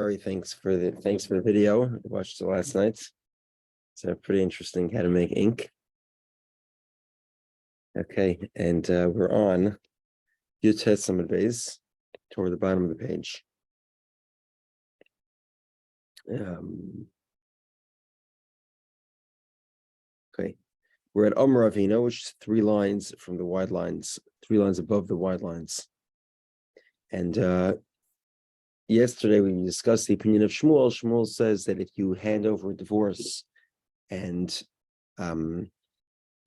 Thanks for the video. I watched it last night. It's pretty interesting how to make ink. Okay, and we're on Yud Summit base toward the bottom of the page. Okay, we're at Omer Avina, which is 3 lines from the wide lines, 3 lines above the wide lines. And yesterday we discussed the opinion of Shmuel. Shmuel says that if you hand over a divorce and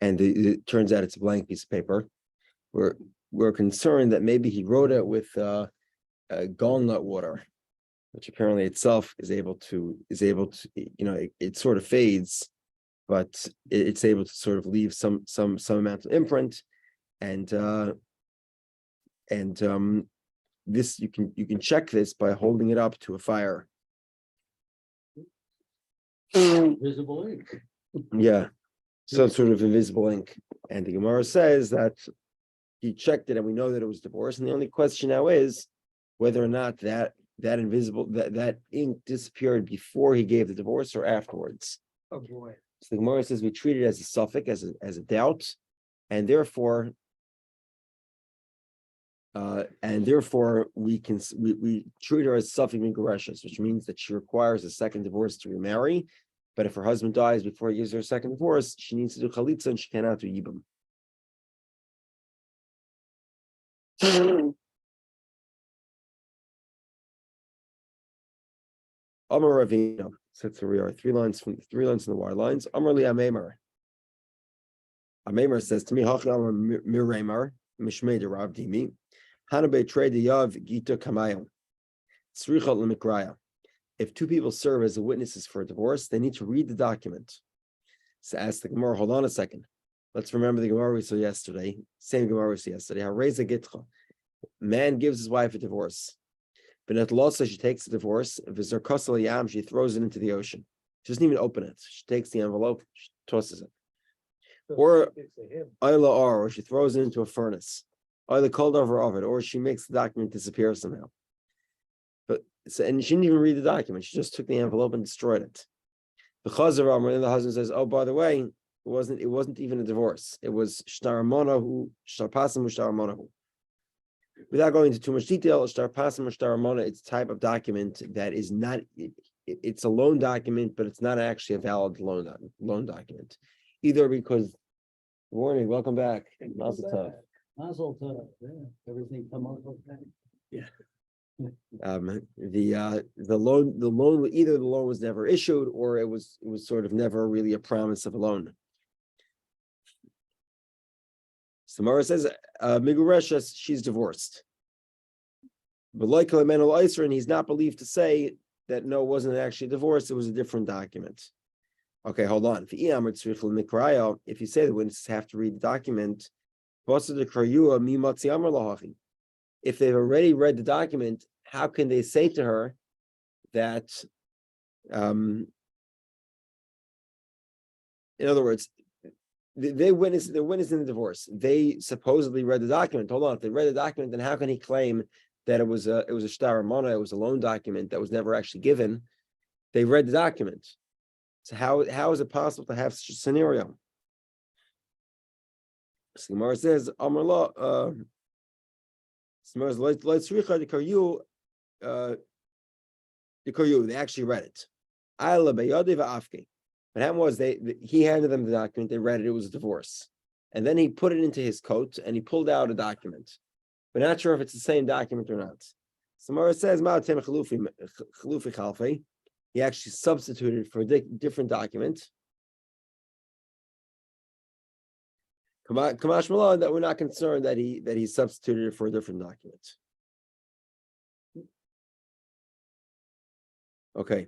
it turns out it's a blank piece of paper, we're concerned that maybe he wrote it with gallnut water, which apparently itself is able to it sort of fades, but it's able to sort of leave some amount of imprint, and this you can check this by holding it up to a fire. Visible ink. Yeah, some sort of invisible ink. And the Gemara says that he checked it, and we know that it was divorce. And the only question now is whether or not that ink disappeared before he gave the divorce or afterwards. Oh boy! So the Gemara says we treat it as a suffix, as a doubt, and therefore we treat her as suffix migareshus, which means that she requires a second divorce to remarry. But if her husband dies before he gives her a second divorce, she needs to do chalitza and she cannot do yibum. Amar Ravina, so we are 3 lines from the wide lines. Amar li Amemar. Amemar says to me, Hachi Amar Miremar Mishmei de Rav Dimi Hanabe Trade Yav Gita Kamayim Sricha Lemikraya. If 2 people serve as witnesses for a divorce, they need to read the document. So ask the Gemara, hold on a second. Let's remember the Gemara we saw yesterday. Same Gemara we saw yesterday. Hareza Gitcha. Man gives his wife a divorce. Benet Losa, she takes the divorce. If it's her Kollel Yam, she throws it into the ocean. She doesn't even open it. She takes the envelope, she tosses it. Or Ayla or she throws it into a furnace. Ayla called over of it, or she makes the document disappear somehow. And she didn't even read the document. She just took the envelope and destroyed it. The Chazar Amar, the husband says, "Oh, by the way, it wasn't even a divorce. It was shtaramona shtarpasam shtaramona." Without going into too much detail, shtarpasam shtaramona, it's a type of document that is not. It's a loan document, but it's not actually a valid loan document. Either because, good morning, welcome back. Mazel tov. Mazel tov. Yeah, everything come out okay. Yeah. The loan either the loan was never issued or it was sort of never really a promise of a loan. Samara says Migureshas, she's divorced. But like and he's not believed to say that no, it wasn't actually a divorce, it was a different document. Okay, hold on. If you say the witnesses have to read the document, if they've already read the document, how can they say to her that, in other words, they're witnessing the divorce. They supposedly read the document. Hold on, if they read the document, then how can he claim that it was a shtar amana, it was a loan document that was never actually given? They read the document. So how is it possible to have such a scenario? So Gemara says, Amar la, they actually read it. What happened was he handed them the document, they read it, it was a divorce. And then he put it into his coat and he pulled out a document. We're not sure if it's the same document or not. Samara says, he actually substituted for a different document. Kamash Malon, that we're not concerned that he substituted it for a different document. Okay.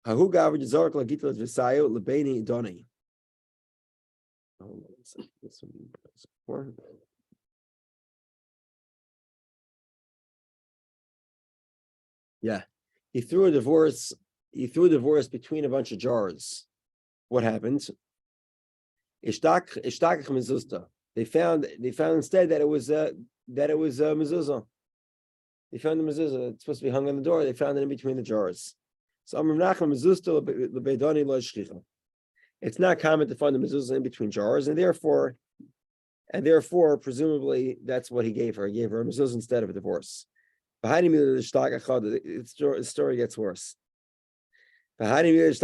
Hahu Gavard Zark Lagitla Visayo Lebeni Doni. Yeah. He threw a divorce between a bunch of jars. What happened? They found instead that it was mezuzah. They found the mezuzah. It's supposed to be hung on the door. They found it in between the jars. So Amr Nachman mezuzah lebeidani lo shchicha. It's not common to find the mezuzah in between jars, and therefore, presumably, that's what he gave her. He gave her a mezuzah instead of a divorce. The story gets worse. If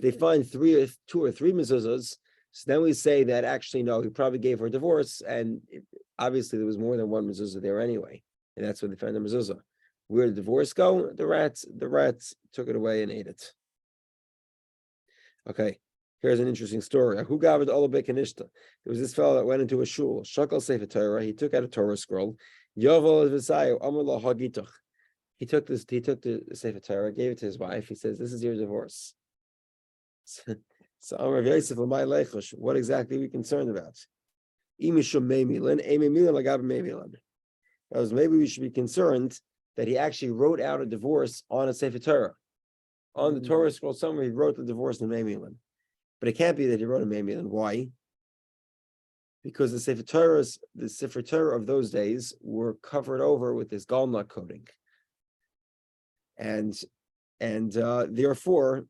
they find two or three mezuzahs, so then we say that actually no, he probably gave her a divorce, and obviously there was more than one mezuzah there anyway, and that's where they found the mezuzah. Where did the divorce go? The rats took it away and ate it. Okay, here's an interesting story. Who gave it all There was this fellow that went into a shul, Shakal Sefer Torah. He took out a Torah scroll. Yovel V'sayu Amar Lo Hagituch. He took the Sefer Torah, gave it to his wife. He says, "This is your divorce." So Amar Yosef L'may Lechush. What exactly are we concerned about? Imishum Meimilan, Eimilan Lagab Meimilan. That was maybe we should be concerned that he actually wrote out a divorce on a Sefer Torah. On the Torah scroll somewhere, he wrote the divorce in Meimilan. But it can't be that he wrote a Meimilan. Why? Because the Sefer Torah of those days were covered over with this galnut coating. And therefore,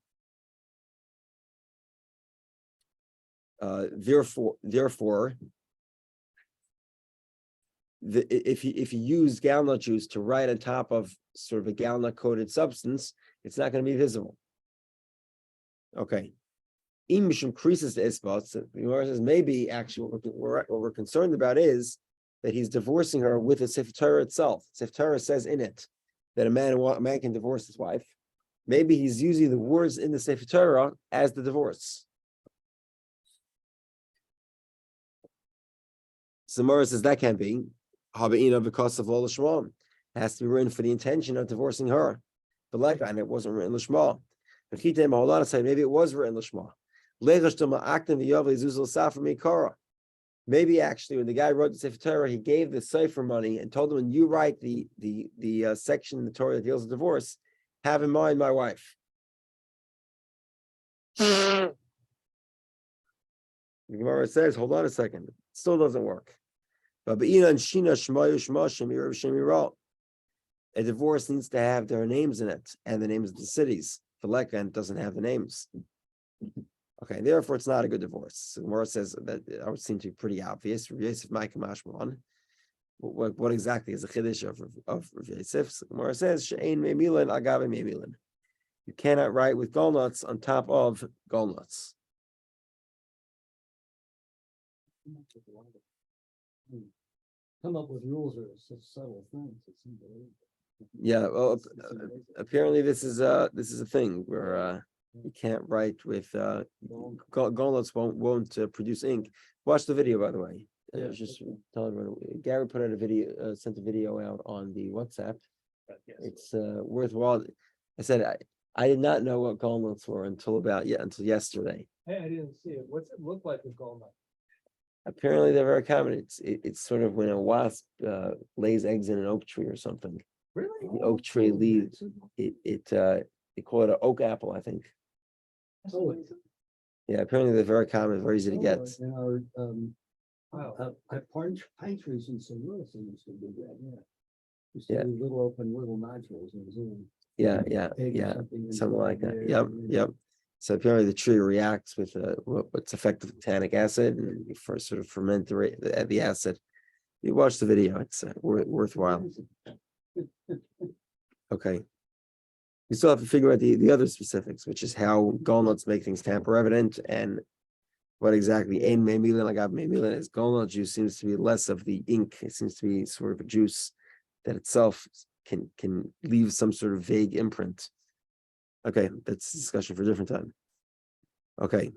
if he used galnut juice to write on top of sort of a galnut coated substance, it's not going to be visible. Okay. Imishum creases the isbat. The Gemara says maybe actually what we're concerned about is that he's divorcing her with the Sefer Torah itself. Sefer Torah says in it that a man can divorce his wife. Maybe he's using the words in the Sefer Torah as the divorce. Samara says that can't be. Haba'ina because of all the Shema. It has to be written for the intention of divorcing her. But like that, it wasn't written Lishma. Maybe it was written Lishma. Maybe actually, when the guy wrote the Sefer Torah, he gave the Sefer money and told him, when you write the section in the Torah that deals with divorce, have in mind my wife. The Gemara says, hold on a second, it still doesn't work. A divorce needs to have their names in it and the names of the cities. The Lekan doesn't have the names. Okay, therefore it's not a good divorce. So Gemara says that it would seem to be pretty obvious. What exactly is the chiddush of Yosef? So Gemara says she'ein meimilan agav meimilan. You cannot write with gallnuts on top of gallnuts. Come up with rules are such subtle things. It's unbelievable. Yeah, well, apparently this is a thing where you can't write with gallnuts won't produce ink. Watch the video, by the way. I was just telling everyone, Gary put out a video, sent a video out on the WhatsApp. It's worthwhile. I said I did not know what gallnuts were until yesterday. Hey, I didn't see it. What's it look like with gallnut? Apparently they're very common. It's sort of when a wasp lays eggs in an oak tree or something. Really? The oak tree leaves they call it an oak apple, I think. Oh, Yeah, apparently they're very common, very easy to get. in our pine trees in St. Louis, they used to do that, yeah. Used to be little nodules and zoom. Yeah, something like that. Yep. So apparently the tree reacts with what's effective tannic acid, and you first sort of ferment the acid. You watch the video; it's worthwhile. Okay. We still have to figure out the other specifics, which is how gallnuts make things tamper evident, and what exactly ein meimilan agav meimilan is. Gallnut juice seems to be less of the ink. It seems to be sort of a juice that itself can leave some sort of vague imprint. Okay, that's a discussion for a different time. Okay.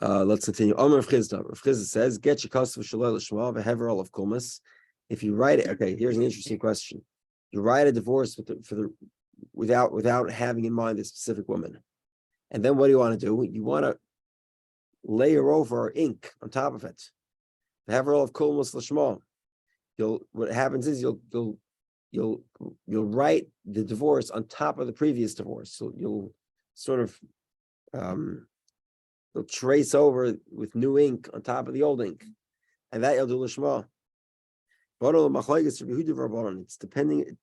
Let's continue. Omer of Chisda. Rav Chisda says, "Get your kasav shalol l'shma v'hever of kulmas." If you write it, okay. Here's an interesting question. You write a divorce without having in mind the specific woman, and then what do you want to do? You want to layer over ink on top of it. V'hever of kulmas l'shma. What happens is you'll write the divorce on top of the previous divorce. So you'll sort of They'll trace over with new ink on top of the old ink, and that you'll do l'shma. It's depending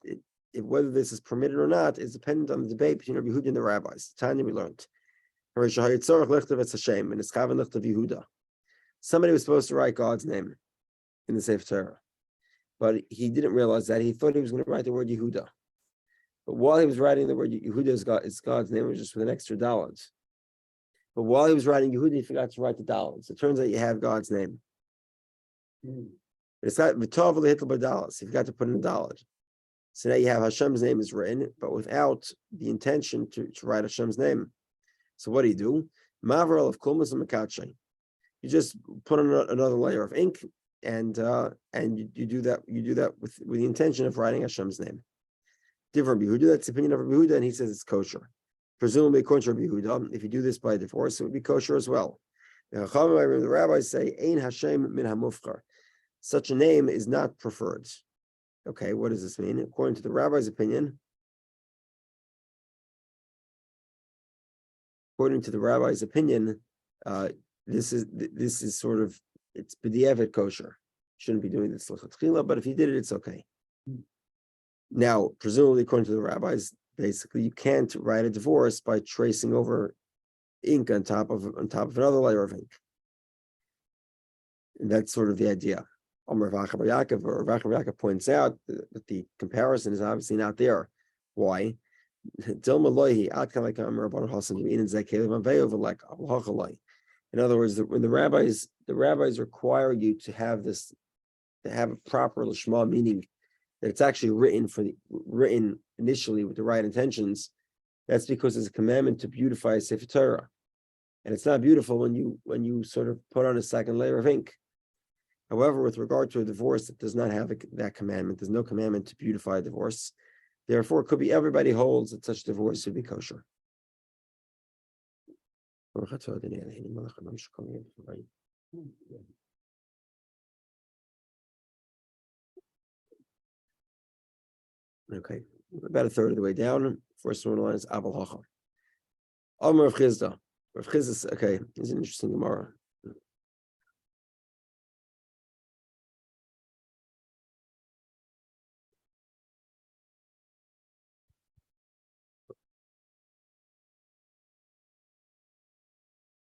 if whether this is permitted or not is dependent on the debate between Rabbi Yehudah and the rabbis. Tanya we learned. Somebody was supposed to write God's name in the Sefer Torah, but he didn't realize that. He thought he was going to write the word Yehudah. But while he was writing the word Yehudah, is God's name, was just with an extra $. But while he was writing Yehudah, he forgot to write the $. It turns out you have God's name. It's not v'tov hitl b'dalas. You forgot to put in $. So now you have Hashem's name is written, but without the intention to write Hashem's name. So what do? Mavrel of kulmas and makache. You just put on another layer of ink, and you do that. You do that with the intention of writing Hashem's name. Different Rabbi Yehudah. That's the opinion of Rabbi Yehudah, and he says it's kosher. Presumably, according to Rabbi Yehudah, if you do this by divorce, it would be kosher as well. The rabbis say, "Ein Hashem min hamufchar." Such a name is not preferred. Okay, what does this mean? According to the rabbi's opinion, this is sort of, it's b'diavad kosher. Shouldn't be doing this l'chatchila, but if you did it, it's okay. Now, presumably, according to the rabbis, basically you can't write a divorce by tracing over ink on top of another layer of ink. And that's sort of the idea. Rav Yaakov points out that the comparison is obviously not there. Why? In other words, when the rabbis require you to have a proper lishma, meaning that it's actually written initially with the right intentions, that's because it's a commandment to beautify Sefer Torah, and it's not beautiful when you sort of put on a second layer of ink. However, with regard to a divorce that does not have that commandment, there's no commandment to beautify a divorce. Therefore, it could be everybody holds that such divorce would be kosher. Okay, about a third of the way down. First one line is Abel Hacha. Amar of Chizda. Rav Chizda, okay, it's an interesting Gemara.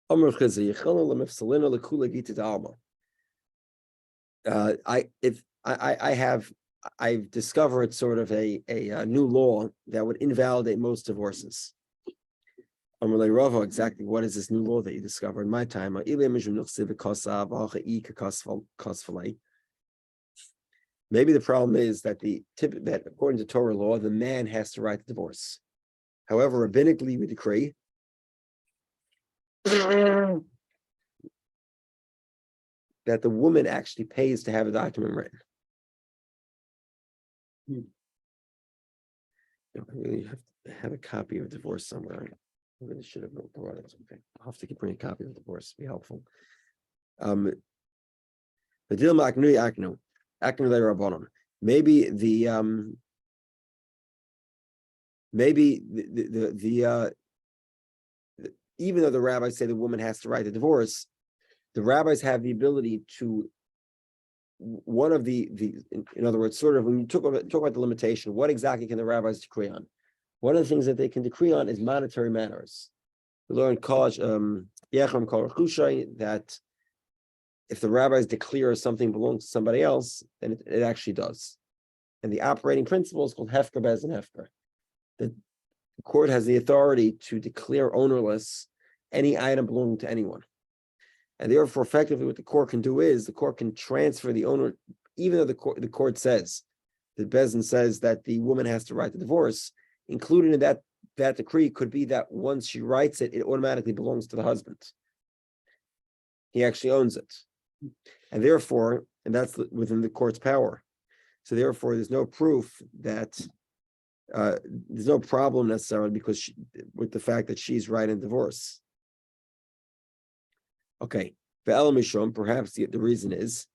Amar of Chizda, Yechalon lemefsalina lekula gittin alma. I've discovered sort of a new law that would invalidate most divorces. Amalei Rava, exactly what is this new law that you discovered in my time? Maybe the problem is that according to Torah law, the man has to write the divorce. However, rabbinically we decree that the woman actually pays to have a document written. I really have a copy of divorce somewhere. I really should have brought it. Okay, I'll have to bring a copy of divorce. Be helpful. The deal maknui aknu later rabbanon. Maybe the even though the rabbis say the woman has to write the divorce, the rabbis have the ability to. One of in other words, sort of when you talk about the limitation, what exactly can the rabbis decree on? One of the things that they can decree on is monetary matters. We learn college, that if the rabbis declare something belongs to somebody else, then it actually does. And the operating principle is called hefker bez and hefker. The court has the authority to declare ownerless any item belonging to anyone. And therefore, effectively, what the court can do is the court can transfer the owner, even though the court says, the Bezdin says that the woman has to write the divorce, included in that decree could be that once she writes it, it automatically belongs to the husband. He actually owns it. And therefore, and that's within the court's power. So therefore, there's no proof that, there's no problem necessarily because with the fact that she's writing divorce. Okay, perhaps the reason is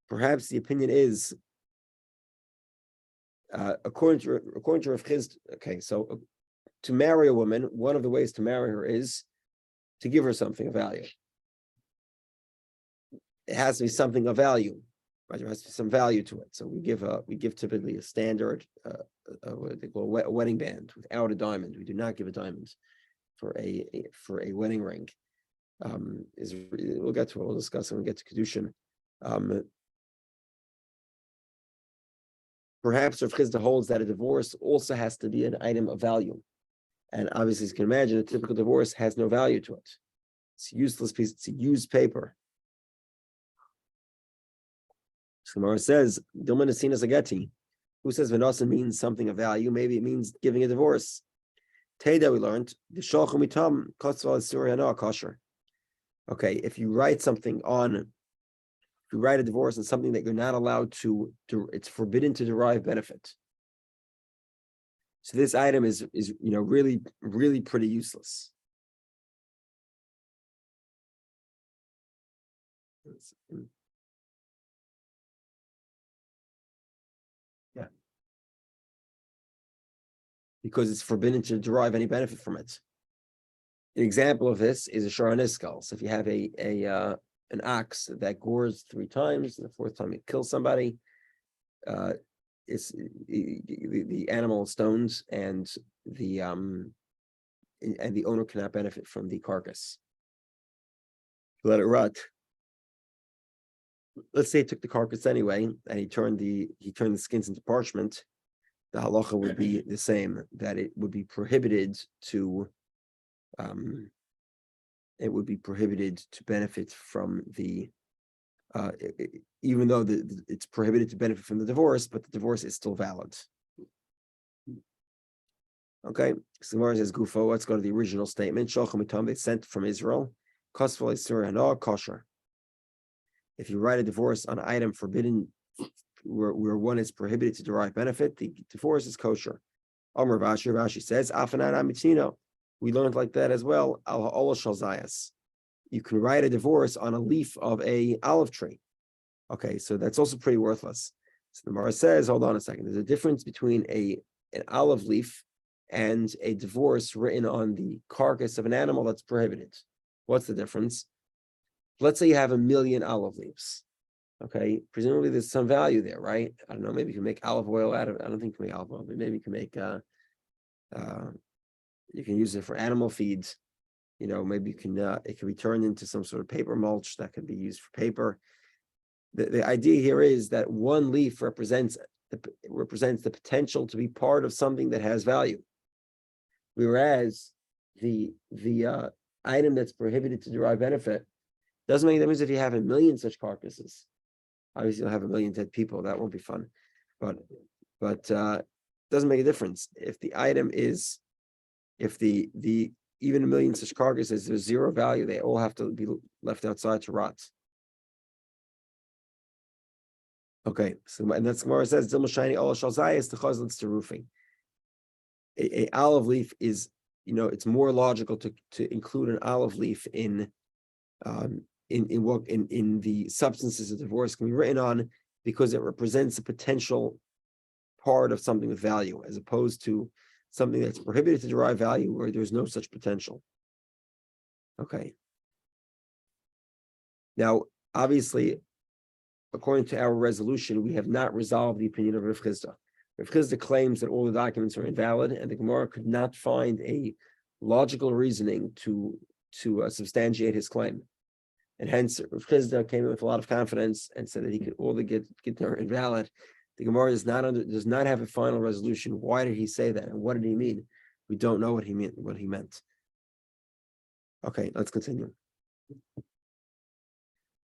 perhaps the opinion is according to Rav Chizda. Okay, so to marry a woman, one of the ways to marry her is to give her something of value. It has to be something of value, right? There has to be some value to it. So we give typically a standard, what they call a wedding band without a diamond. We do not give a diamond for a wedding ring. We'll get to it. We'll discuss it when we get to Kedushin. Perhaps Rav Chisda holds that a divorce also has to be an item of value. And obviously, as you can imagine, a typical divorce has no value to it. It's a useless piece, it's a used paper. So Gmara says, Dilma Nesina Zageti. Who says Venosa means something of value? Maybe it means giving a divorce. Teda, we learned, the Shalchum Mitam, Kotzval Suryana Kosher. Okay, if you write a divorce on something that you're not allowed to, it's forbidden to derive benefit. So this item is really, really pretty useless. Yeah. Because it's forbidden to derive any benefit from it. An example of this is a Sharon skull. So if you have an ox that gores 3 times, and the 4th time it kills somebody, it's the animal stones, and the owner cannot benefit from the carcass. Let it rot. Let's say he took the carcass anyway, and he turned the skins into parchment. The halacha would be the same, that it would be prohibited to benefit from the even though it's prohibited to benefit from the divorce, but the divorce is still valid. Okay, so Gemara says Gufo. Let's go to the original statement. Shalchum Mitam, they sent from Israel. Kosval Isur Hana kosher. If you write a divorce on an item forbidden, where one is prohibited to derive benefit, the divorce is kosher. Amar Rashi says Afanan Amitino. We learned like that as well. Al ha'olah shel zayas. You can write a divorce on a leaf of a olive tree. Okay, so that's also pretty worthless. So the Gemara says, hold on a second. There's a difference between an olive leaf and a divorce written on the carcass of an animal that's prohibited. What's the difference? Let's say you have 1,000,000 olive leaves. Okay, presumably there's some value there, right? I don't know. Maybe you can make olive oil out of it. I don't think you can make olive oil, but maybe you can make you can use it for animal feeds. Maybe you can it can be turned into some sort of paper mulch that can be used for paper. The idea here is that one leaf represents the potential to be part of something that has value, whereas the item that's prohibited to derive benefit doesn't make a difference if you have 1,000,000 such carcasses. Obviously, you'll have 1,000,000 dead people. That won't be fun, but doesn't make a difference if the item is, if the even 1,000,000 such carcasses, there's zero value. They all have to be left outside to rot. Okay, so and that's Gemara says Dilma shiny all shal zayas the chazlitz to roofing. A olive leaf is, it's more logical to include an olive leaf in the substances of divorce can be written on, because it represents a potential part of something with value, as opposed to something that's prohibited to derive value where there's no such potential. Okay. Now, obviously, according to our resolution, we have not resolved the opinion of Rav Chisda. Rav Chisda claims that all the documents are invalid, and the Gemara could not find a logical reasoning to substantiate his claim. And hence, Rav Chisda came in with a lot of confidence and said that all the Gittin are invalid. The Gemara does not have a final resolution. Why did he say that, and what did he mean? We don't know what he meant. Okay, let's continue.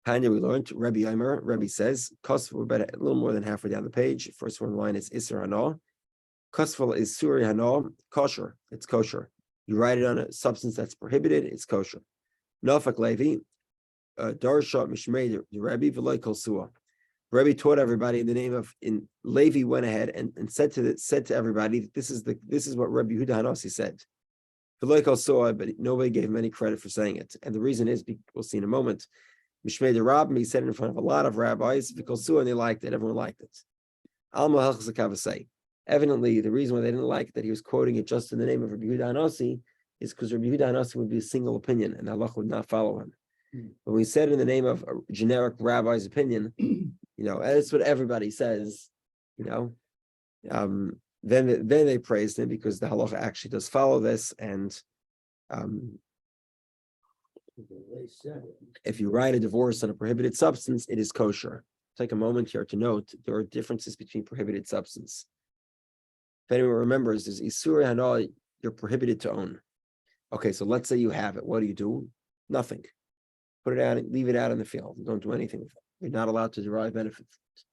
Tanya, we learned Rabbi Yomer. Rabbi says, Kosfel, we're about a little more than halfway down the page. First one line is Isser Hana. Kosfel is Suri Hana, kosher. It's kosher. You write it on a substance that's prohibited, it's kosher. Nafak Levi, Darsha Mishmei Rabbi V'loi Kol Sua. Rabbi taught everybody in the name of, Levi went ahead and said to everybody, this is what Rabbi Yehudah Hanasi said. V'loi Kol Sua, but nobody gave him any credit for saying it. And the reason is, we'll see in a moment, Mishmei Rabbi, he said it in front of a lot of rabbis, V'kol Sua, and they liked it, everyone liked it. Alma Halchas Kavasei. Evidently, the reason why they didn't like that he was quoting it just in the name of Rabbi Yehudah Hanassi is because Rabbi Yehudah Hanassi would be a single opinion, and Allah would not follow him. But when he said in the name of a generic rabbi's opinion, that's what everybody says, then they praised him because the halacha actually does follow this, and if you write a divorce on a prohibited substance, it is kosher. Take a moment here to note there are differences between prohibited substance. If anyone remembers, there's Isur Hana, you're prohibited to own. Okay, so let's say you have it. What do? Nothing. Put it out, leave it out in the field. Don't do anything with it. You're not allowed to derive benefit from it.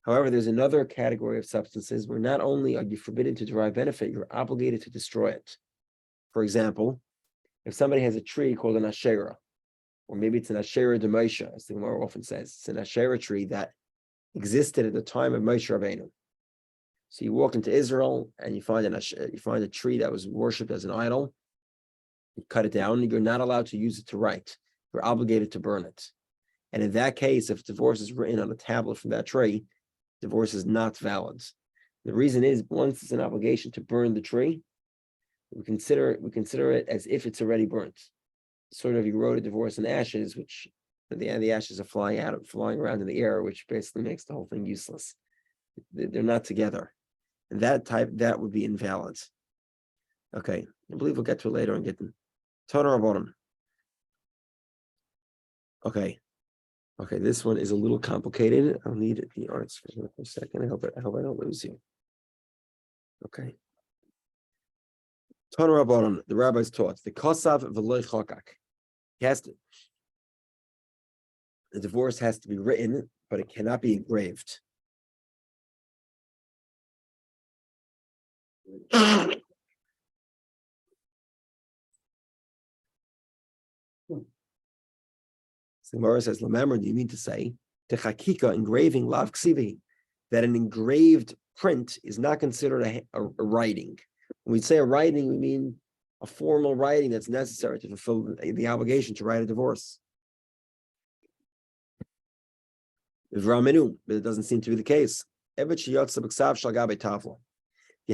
However, there's another category of substances where not only are you forbidden to derive benefit, you're obligated to destroy it. For example, if somebody has a tree called an Asherah, or maybe it's an Asherah de Moshe, as the Gemara often says, it's an Asherah tree that existed at the time of Moshe Rabbeinu. So you walk into Israel and you find a tree that was worshipped as an idol. You cut it down. You're not allowed to use it to write. You're obligated to burn it. And in that case, if divorce is written on a tablet from that tree, divorce is not valid. The reason is, once it's an obligation to burn the tree, we consider it as if it's already burnt. Sort of, you wrote a divorce in ashes, which the ashes are flying around in the air, which basically makes the whole thing useless. They're not together, and that would be invalid. Okay, I believe we'll get to it later on Gittin. Toner bottom. Okay, this one is a little complicated. I'll need the arts for a second. I hope I don't lose you. Okay. Toner bottom. The rabbis taught the kosav v'loy chokak. The divorce has to be written, but it cannot be engraved. The Gemara says, "Remember, do you mean to say techakika engraving lav ksivi, that an engraved print is not considered a writing? When we say a writing, we mean a formal writing that's necessary to fulfill the obligation to write a divorce. But it doesn't seem to be the case. You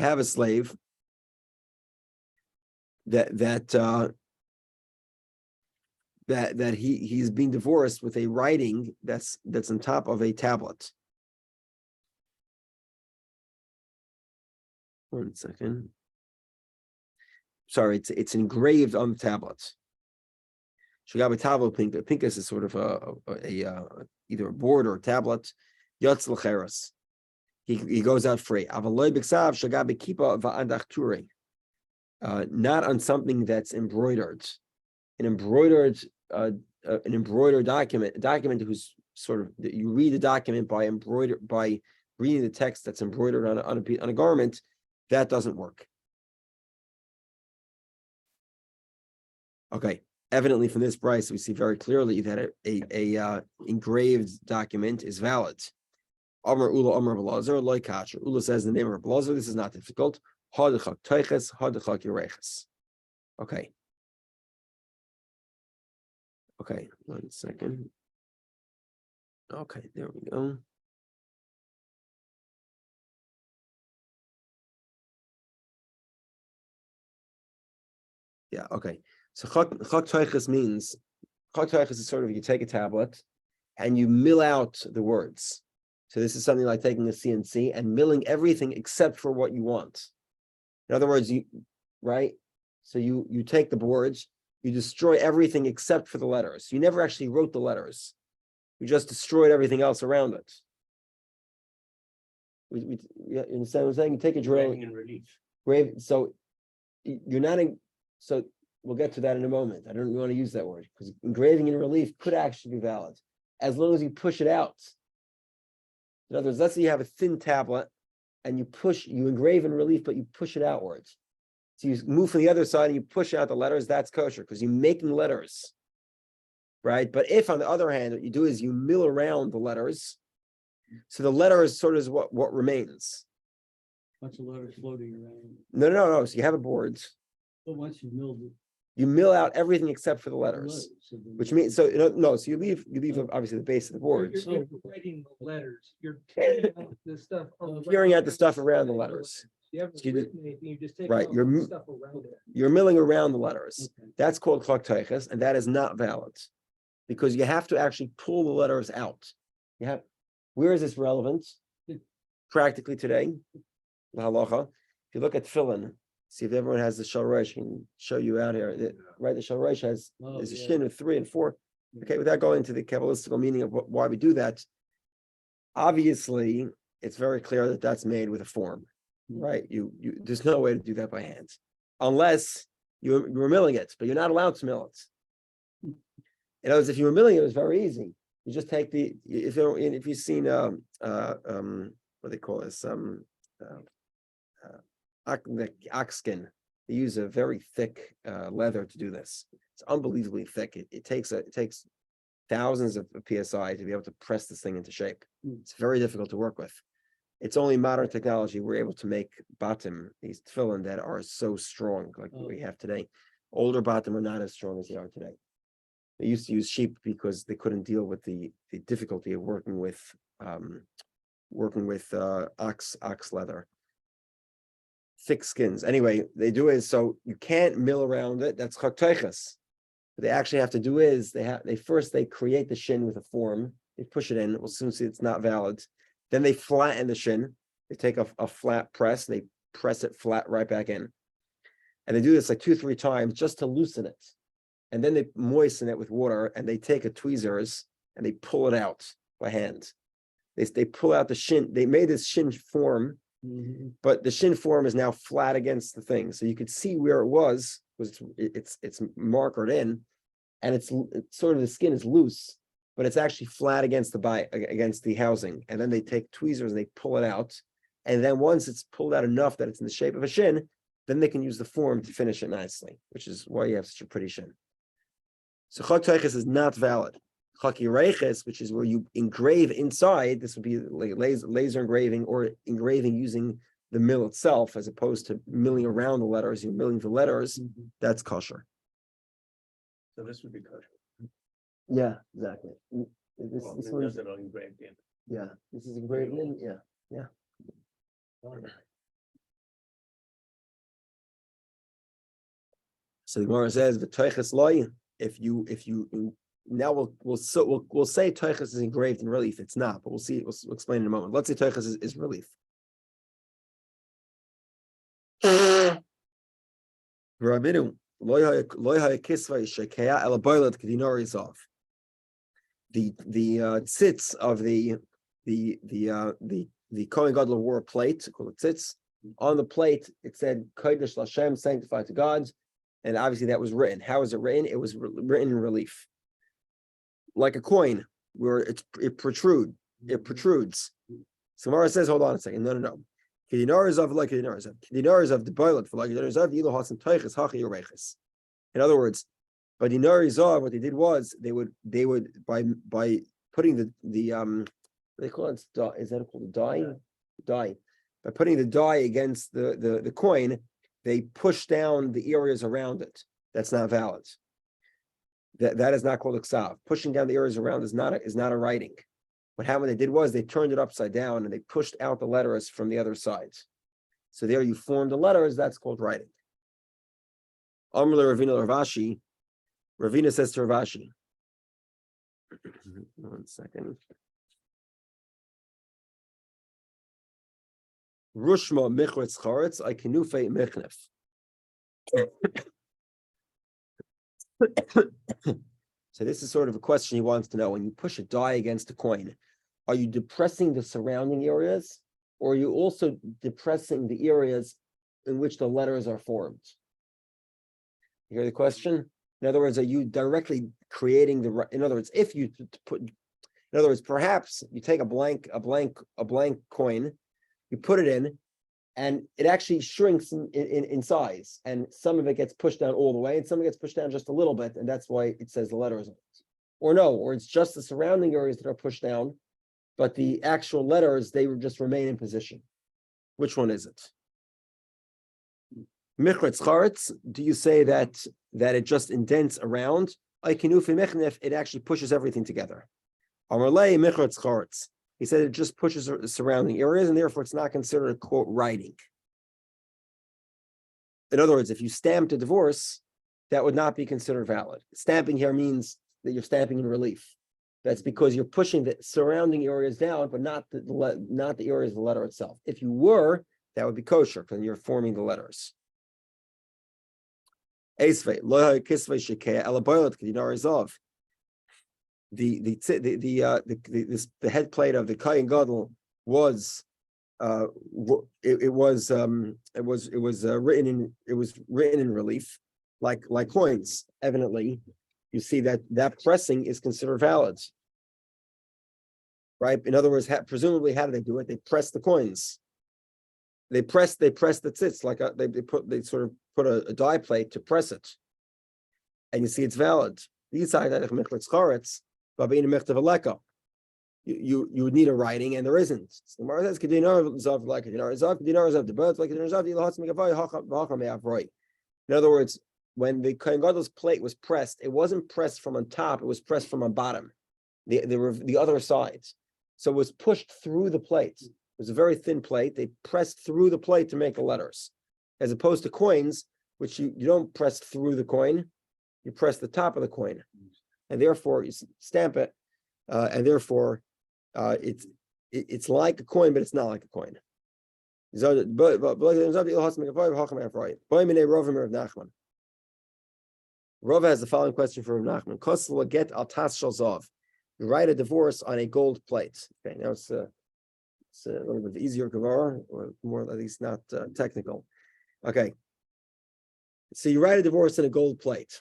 have a slave that he's being divorced with a writing that's on top of a tablet. One second. Sorry, it's engraved on the tablet. Shagabi tablet pinka. Pinkas is sort of either a board or a tablet. Yotz l'cheres. He goes out free. Avaloy b'ksav shagabi kipa va'andachture. Not on something that's embroidered. An embroidered document, a document whose sort of, you read the document by reading the text that's embroidered on a garment, that doesn't work. Okay, evidently from this price, we see very clearly that a engraved document is valid. Amar Ula Amar Blazer loy kasher. Ula says in the name of Blazer, this is not difficult. Hadachak teiches, hadachak yereches. Okay. Okay, 1 second. Okay, there we go. Yeah, okay. So chak teiches means, chak teiches is sort of, you take a tablet and you mill out the words. So this is something like taking a CNC and milling everything except for what you want. In other words, so you take the boards, you destroy everything except for the letters. You never actually wrote the letters. You just destroyed everything else around it. You understand what I'm saying? You take a drill. Engraving in relief. So you're not so we'll get to that in a moment. I don't want to use that word because engraving in relief could actually be valid as long as you push it out. In other words, let's say you have a thin tablet and you engrave in relief, but you push it outwards. So you move from the other side and you push out the letters, that's kosher because you're making letters, right? But if on the other hand, what you do is you mill around the letters, so the letters sort of is what remains. Bunch of letters floating around. No. So you have a board. But once you milled it. You mill out everything except for the letters, which means so so you leave obviously the base of the board. You're writing the letters, you're carrying out the stuff. Carrying out the stuff around the letters. You haven't written anything, you just take Right, out you're the stuff around it. You're milling around the letters. That's called chak teiches, and that is not valid because you have to actually pull the letters out. Where is this relevant? Practically today, the halacha. If you look at tefillin, see if everyone has the shalrosh. Can show you out here. Right, the shalrosh is a shin of 3 and 4. Okay, without going into the kabbalistical meaning of why we do that, obviously it's very clear that that's made with a form. Right, you there's no way to do that by hand, unless you're milling it, but you're not allowed to mill it. In other words, if you were milling it, it was very easy. You just take if you've seen what they call this ox skin, they use a very thick leather to do this. It's unbelievably thick. It takes thousands of psi to be able to press this thing into shape. It's very difficult to work with. It's only modern technology we're able to make batim, these tefillin that are so strong like we have today. Older batim are not as strong as they are today. They used to use sheep because they couldn't deal with the difficulty of working with ox leather, thick skins. Anyway, they do is so you can't mill around it. That's chak teiches. What they actually have to do is they first create the shin with a form. They push it in. We'll soon see it's not valid. Then they flatten the shin. They take a flat press. They press it flat right back in. And they do this like 2-3 times just to loosen it. And then they moisten it with water and they take a tweezers and they pull it out by hand. They pull out the shin. They made this shin form, but the shin form is now flat against the thing. So you could see where it was it's markered in, and it's sort of the skin is loose, but it's actually flat against the housing. And then they take tweezers and they pull it out. And then once it's pulled out enough that it's in the shape of a shin, then they can use the form to finish it nicely, which is why you have such a pretty shin. So chak teiches is not valid. Chak reiches, which is where you engrave inside, this would be like laser engraving or engraving using the mill itself, as opposed to milling around the letters. You're milling the letters. That's kosher. So this would be kosher. Yeah, exactly. This one is engraved in. Yeah, this is engraved in. Yeah. So the Gemara says the teiches loy. If you now we'll say teiches is engraved in relief. It's not, but we'll see. We'll explain in a moment. Let's say teiches is relief. Rabbeinu loy kisva shekaya el boilet kedinor izov. The tzitz of the Kohen Gadol wore a plate called a tzitz. On the plate it said Kodesh Lashem, sanctified to God, and obviously that was written. How is it written? It was written in relief, like a coin where it protrudes. So Mara says, hold on a second. No. Kedinor izov like kedinor izov. Kedinor izov the boilet for like kedinor izov. Yilo hasim teiches hachi yoreches. In other words, by dinar izov, what they did was they would by putting the they call it is that called a die? Die. By putting the die against the coin, they push down the areas around it. That's not valid. That is not called a ksav. Pushing down the areas around is not a writing. What happened? They did was they turned it upside down and they pushed out the letters from the other side. So there you formed the letters. That's called writing. Amr Ravina Ravashi. Ravina says to Ravashi. 1 second. Rushma michretz charetz I kenufe michnef. So this is sort of a question he wants to know. When you push a die against a coin, are you depressing the surrounding areas, or are you also depressing the areas in which the letters are formed? You hear the question? In other words, are you directly creating in other words, if you put, in other words, perhaps you take a blank coin, you put it in, and it actually shrinks in size, and some of it gets pushed down all the way, and some of it gets pushed down just a little bit, and that's why it says the letters on it. Or it's just the surrounding areas that are pushed down, but the actual letters, they just remain in position. Which one is it? Michretz charetz, do you say that that it just indents around, it actually pushes everything together. He said it just pushes the surrounding areas, and therefore it's not considered a quote writing. In other words, if you stamped a divorce, that would not be considered valid. Stamping here means that you're stamping in relief. That's because you're pushing the surrounding areas down, but not the areas of the letter itself. If you were, that would be kosher because you're forming the letters. The head plate of the Kohen Gadol was written in relief like coins. Evidently, you see that pressing is considered valid, right? In other words, presumably, how do they do it? They press the coins. They press the tzitz like they sort of put a die plate to press it, and you see it's valid. You would need a writing, and there isn't. In other words, when the Kohen Gadol's plate was pressed, it wasn't pressed from on top; it was pressed from on bottom, the other sides. So it was pushed through the plate. It was a very thin plate. They pressed through the plate to make the letters, as opposed to coins, which you don't press through the coin, you press the top of the coin, and therefore you stamp it, and therefore it's like a coin, but it's not like a coin. Rava has the following question for Rav Nachman. Kollel get al tas shel zav. You write a divorce on a gold plate. Okay, now it's a little bit easier Gemara, or more at least not technical. Okay, so you write a divorce on a gold plate.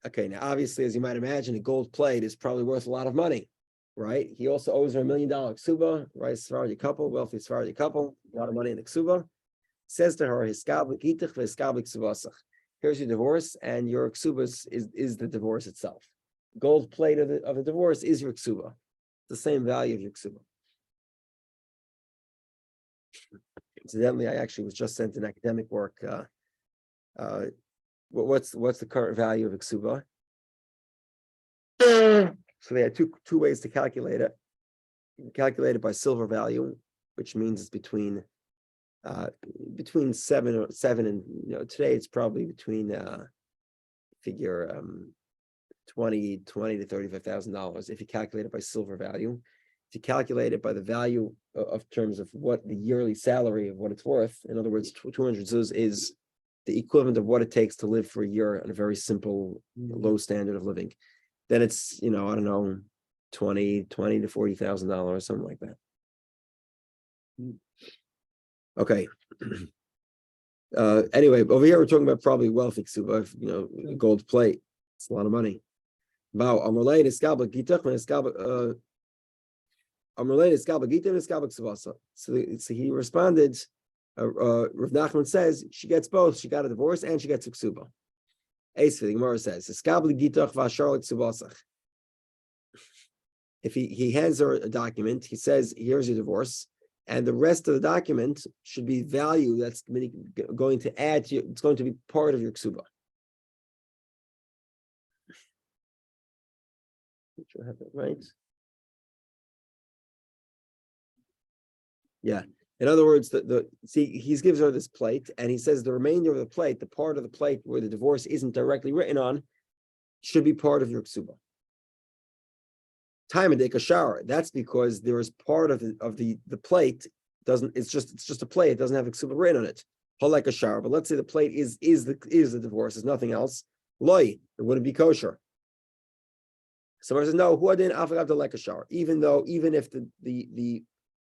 Okay, now obviously, as you might imagine, a gold plate is probably worth a lot of money, right? He also owes her $1 million ksuba, right? Sephardi couple, wealthy Sephardi couple, a lot of money in the ksuba. Says to her, here's your divorce, and your ksuba is the divorce itself. Gold plate of the divorce is your ksuba. The same value of your ksuba. Incidentally, I actually was just sent an academic work. What's the current value of a ksuba? So they had two ways to calculate it. You calculate it by silver value, which means it's between 7 and today it's probably between figure $20,000 to $35,000 if you calculate it by silver value. If you calculate it by the value of terms of what the yearly salary of what it's worth, in other words, 200 zuz is the equivalent of what it takes to live for a year on a very simple, low standard of living. Then it's, I don't know, $20,000 to $40,000, something like that. Okay. Anyway, over here we're talking about probably wealthy ksuba, gold plate. It's a lot of money. So he responded. Rav Nachman says she gets both. She got a divorce and she gets a ksuba. The Gemara says, if he hands her a document, he says, "Here's your divorce," and the rest of the document should be value that's going to add to it's going to be part of your ksuba. Sure I have that right. Yeah. In other words, he gives her this plate, and he says the remainder of the plate, the part of the plate where the divorce isn't directly written on, should be part of your ksuba. Time and take a shower. That's because there is part of the plate doesn't. It's just a plate. It doesn't have a ksuba written on it. Like a shower. But let's say the plate is the divorce. Is nothing else. Loi, it wouldn't be kosher. Someone says no. Who didn't after like a shower? Even if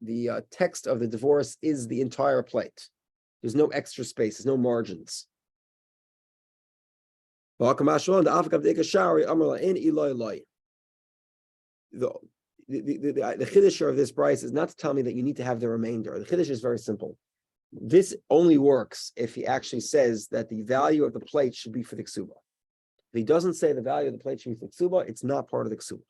the text of the divorce is the entire plate. There's no extra space. There's no margins. The chiddush of this price is not to tell me that you need to have the remainder. The chiddush is very simple. This only works if he actually says that the value of the plate should be for the ksuba. If he doesn't say the value of the plate should be for the ksuba, it's not part of the ksuba.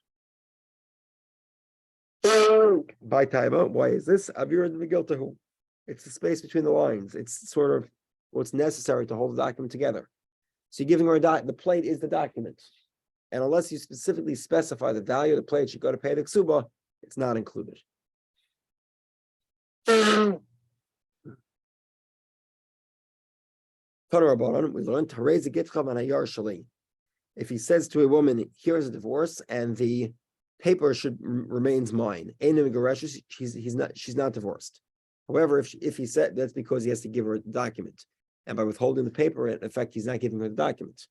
By Taiba, why is this? It's the space between the lines. It's sort of what's necessary to hold the document together. So you're giving her the plate is the document. And unless you specifically specify the value of the plate should go to pay the ksuba, it's not included. We learned to raise a gittin. If he says to a woman, here's a divorce, and the paper remains mine. She's not divorced. However, if he said that's because he has to give her a document. And by withholding the paper, in effect, he's not giving her the document.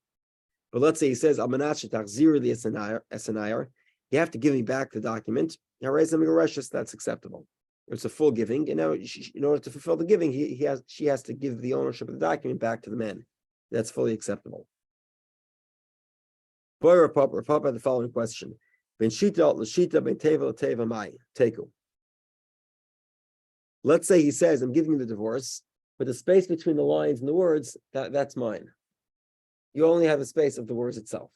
But let's say he says, you have to give me back the document. That's acceptable. It's a full giving. In order to fulfill the giving, she has to give the ownership of the document back to the man. That's fully acceptable. Rapapa had the following question. Let's say he says, I'm giving you the divorce, but the space between the lines and the words, that's mine. You only have the space of the words itself.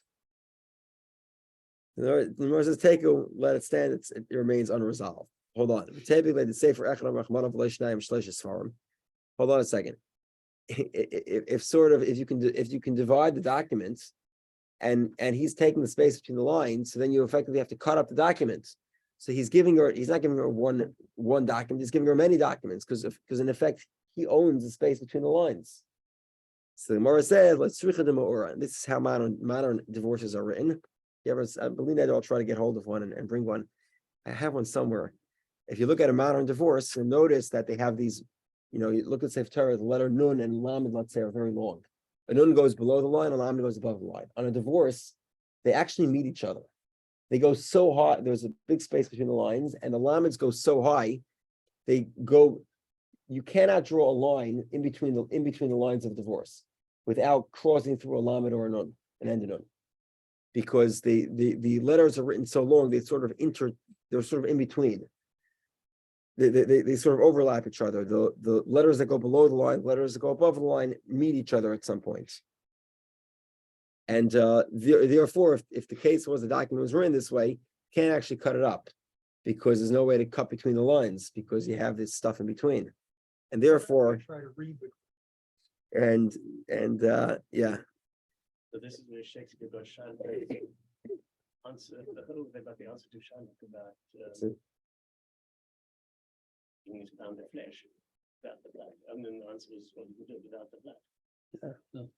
The Gemara says, let it stand, it remains unresolved. Hold on. Hold on a second. If you can divide the documents and he's taking the space between the lines, so then you effectively have to cut up the documents. So he's not giving her one document, he's giving her many documents because in effect he owns the space between the lines. So the Gemara says, let's stricha the ma'ora. This is how modern divorces are written. I believe that I'll try to get hold of one and bring one. I have one somewhere. If you look at a modern divorce, you'll notice that they have these, you look at Sefer Torah, the letter nun and lamed, let's say, are very long. A nun goes below the line, a lamed goes above the line. On a divorce, they actually meet each other. They go so high, there's a big space between the lines, and the lameds go so high, you cannot draw a line in between the lines of divorce without crossing through a lamed or a nun, an end nun. Because the letters are written so long, they're sort of in between. They sort of overlap each other. The letters that go below the line, letters that go above the line meet each other at some point. And therefore, if the case was the document was written this way, you can't actually cut it up because there's no way to cut between the lines because you have this stuff in between. And therefore, Try to read the yeah. So this is where Shakespeare got Shan. Answer they got the answer to Shan about you need to pound the flesh without the blood. And then the answer was what you could do without the blood.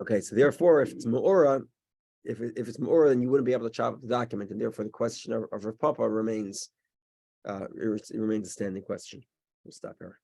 Okay, so therefore, if it's Ma'ora, if it's Ma'ora, then you wouldn't be able to chop up the document, and therefore the question of Rav Papa remains it remains a standing question. We'll stop here.